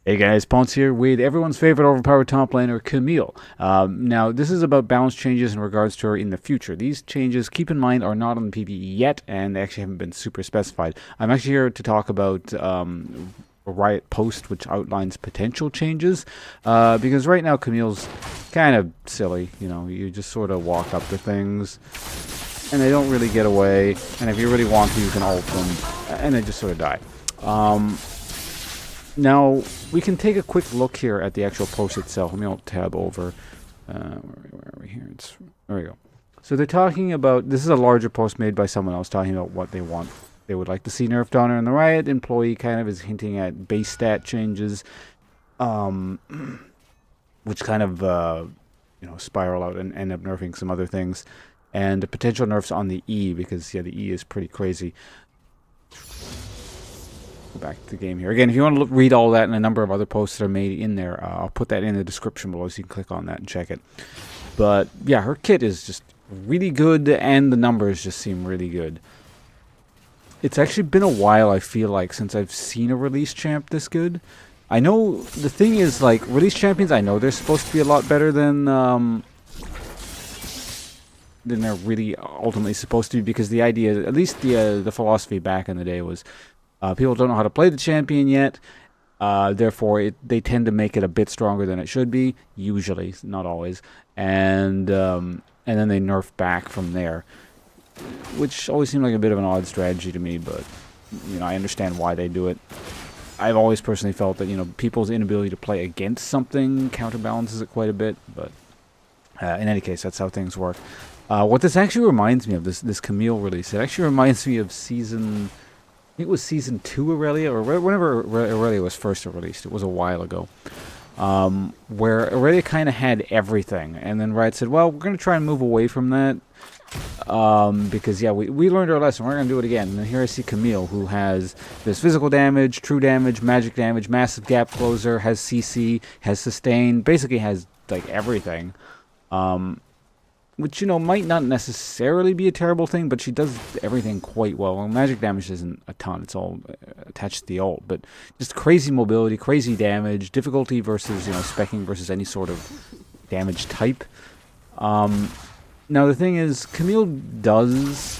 Hey guys, Ponce here with everyone's favorite overpowered top laner, Camille. Now, this is about balance changes in regards to her in the future. These changes, keep in mind, are not on the PvE yet, and they actually haven't been super specified. I'm actually here to talk about a Riot post which outlines potential changes, because right now Camille's kind of silly. You know, you just sort of walk up to things, and they don't really get away, and if you really want to, you can ult them, and they just sort of die. Now, we can take a quick look here at the actual post itself. Let me alt tab over. Where are we here? There we go. So they're talking about, this is a larger post made by someone else talking about what they would like to see nerfed on her. And the Riot employee kind of is hinting at base stat changes, which kind of, spiral out and end up nerfing some other things. And the potential nerfs on the E, because, yeah, the E is pretty crazy. Back to the game here. Again, if you want to read all that and a number of other posts that are made in there, I'll put that in the description below so you can click on that and check it. But yeah, her kit is just really good and the numbers just seem really good. It's actually been a while, I feel like, since I've seen a release champ this good. I know the thing is, like, release champions, I know they're supposed to be a lot better than they're really ultimately supposed to be, because the idea, at least the philosophy back in the day was, people don't know how to play the champion yet, therefore they tend to make it a bit stronger than it should be, usually, not always, and then they nerf back from there, which always seemed like a bit of an odd strategy to me, but, you know, I understand why they do it. I've always personally felt that, you know, people's inability to play against something counterbalances it quite a bit, but in any case, that's how things work. What this actually reminds me of, this Camille release, it actually reminds me of season... I think it was season 2 Irelia, or whenever Irelia was first released. It was a while ago. Where Irelia kind of had everything. And then Riot said, well, we're going to try and move away from that. Because, yeah, we learned our lesson. We're going to do it again. And then here I see Camille, who has this physical damage, true damage, magic damage, massive gap closer, has CC, has sustain, basically has, like, everything. Which, you know, might not necessarily be a terrible thing, but she does everything quite well. Well, magic damage isn't a ton. It's all attached to the ult. But just crazy mobility, crazy damage, difficulty versus, you know, specking versus any sort of damage type. Now, the thing is, Camille does...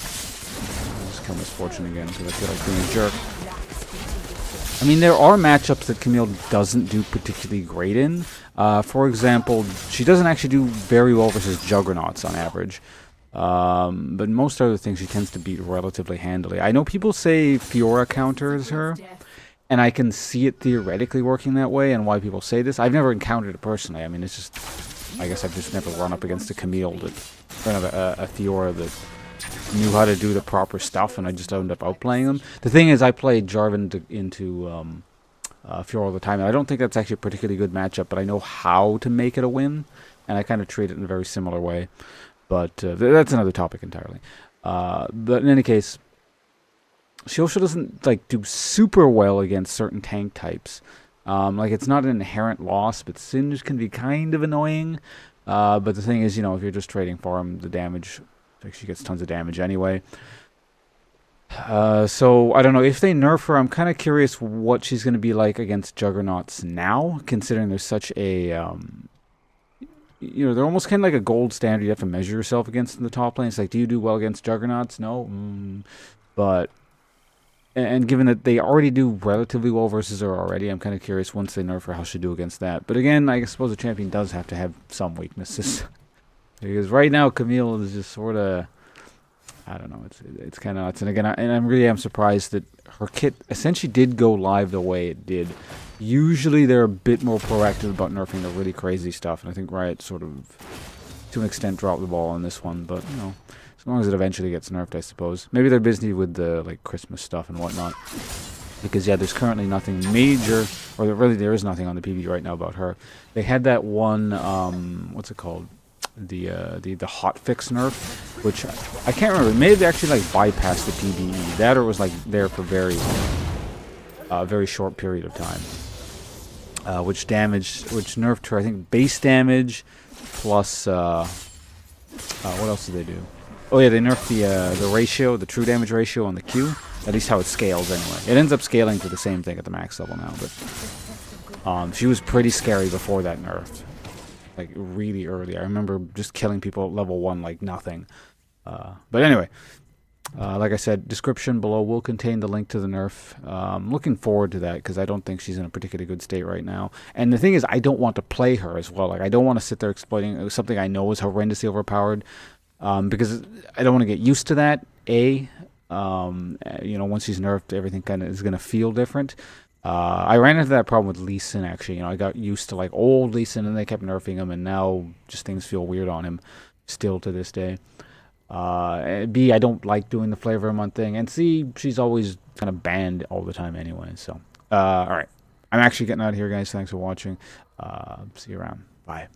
I'll just kill Misfortune again because I feel like being a jerk. I mean, there are matchups that Camille doesn't do particularly great in. For example, she doesn't actually do very well versus Juggernauts on average. But most other things she tends to beat relatively handily. I know people say Fiora counters her, and I can see it theoretically working that way and why people say this. I've never encountered it personally. I mean, it's just... I guess I've just never run up against a Camille that... or a Fiora that... knew how to do the proper stuff, and I just ended up outplaying them. The thing is, I played Jarvan into Fiora all the time, and I don't think that's actually a particularly good matchup, but I know how to make it a win, and I kind of treat it in a very similar way. But that's another topic entirely. But in any case, she also doesn't like do super well against certain tank types. Like, it's not an inherent loss, but Singe can be kind of annoying. But the thing is, you know, if you're just trading farm, the damage... she gets tons of damage anyway. So, I don't know. If they nerf her, I'm kind of curious what she's going to be like against Juggernauts now, considering there's such a... you know, they're almost kind of like a gold standard you have to measure yourself against in the top lane. It's like, do you do well against Juggernauts? No. But... And given that they already do relatively well versus her already, I'm kind of curious once they nerf her how she'll do against that. But again, I suppose a champion does have to have some weaknesses. Because right now, Camille is just sort of, I don't know, it's kind of nuts. And again, I really am surprised that her kit essentially did go live the way it did. Usually they're a bit more proactive about nerfing the really crazy stuff, and I think Riot sort of, to an extent, dropped the ball on this one. But, you know, as long as it eventually gets nerfed, I suppose. Maybe they're busy with the, like, Christmas stuff and whatnot. Because, yeah, there's currently nothing major, or really there is nothing on the PvE right now about her. They had that one, what's it called? The hotfix nerf, which I can't remember. Maybe they actually like bypassed the PvE. That, or was like there for very short period of time. Which nerfed her, I think, base damage plus what else did they do? Oh yeah, they nerfed the ratio, the true damage ratio on the Q. At least how it scales anyway. It ends up scaling to the same thing at the max level now, but She was pretty scary before that nerf, like really early. I remember just killing people at level 1 like nothing. But anyway, like I said, description below will contain the link to the nerf. Looking forward to that because I don't think she's in a particularly good state right now. And the thing is, I don't want to play her as well. Like, I don't want to sit there exploiting something I know is horrendously overpowered, because I don't want to get used to that. Once she's nerfed, everything kind of is going to feel different. I ran into that problem with Lee Sin, actually. I got used to like old Lee Sin, and they kept nerfing him, and now just things feel weird on him still to this day. B, I don't like doing the flavor of the month thing, and C, she's always kind of banned all the time anyway. So, all right, I'm actually getting out of here, guys. Thanks for watching. See you around. Bye.